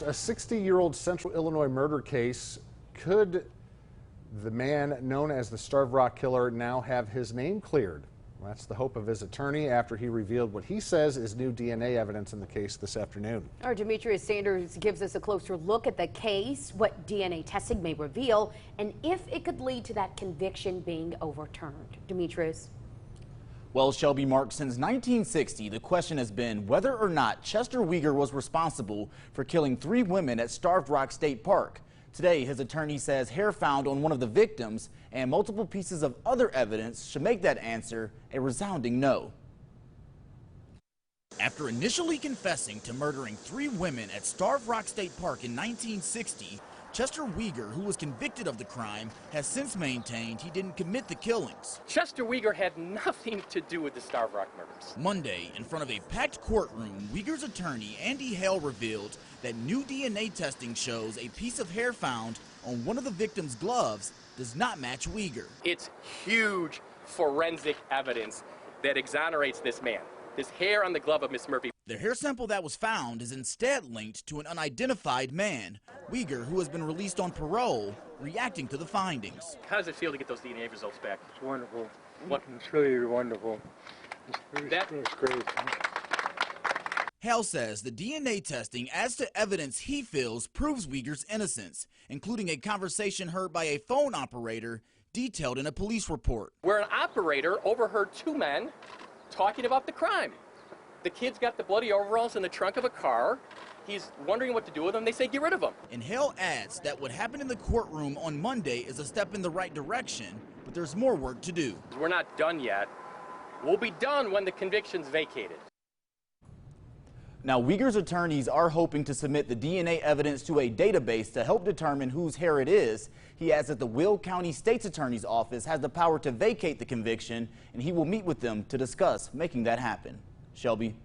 A 60-year-old Central Illinois murder case. Could the man known as the Starved Rock Killer now have his name cleared? Well, that's the hope of his attorney after he revealed what he says is new DNA evidence in the case this afternoon. Our Demetrius Sanders gives us a closer look at the case, what DNA testing may reveal, and if it could lead to that conviction being overturned. Demetrius. Well, Shelby, Mark, since 1960, the question has been whether or not Chester Weger was responsible for killing 3 women at Starved Rock State Park. Today, his attorney says hair found on one of the victims and multiple pieces of other evidence should make that answer a resounding no. After initially confessing to murdering 3 women at Starved Rock State Park in 1960, Chester Weger, who was convicted of the crime, has since maintained he didn't commit the killings. Chester Weger had nothing to do with the Starved Rock murders. Monday, in front of a packed courtroom, Weger's attorney, Andy Hale, revealed that new DNA testing shows a piece of hair found on one of the victim's gloves does not match Weger. It's huge forensic evidence that exonerates this man. This hair on the glove of Miss Murphy. The hair sample that was found is instead linked to an unidentified man. Weger, who has been released on parole, reacting to the findings. How does it feel to get those DNA results back? It's wonderful. What? It's really wonderful. It's great. Hale says the DNA testing adds to evidence he feels proves Weger's innocence, including a conversation heard by a phone operator detailed in a police report. Where an operator overheard 2 men talking about the crime. The kid's got the bloody overalls in the trunk of a car. He's wondering what to do with them. They say get rid of them. And Hale adds that what happened in the courtroom on Monday is a step in the right direction, but there's more work to do. We're not done yet. We'll be done when the conviction's vacated. Now, Weger's attorneys are hoping to submit the DNA evidence to a database to help determine whose hair it is. He adds that the Will County State's Attorney's Office has the power to vacate the conviction, and he will meet with them to discuss making that happen. Shelby.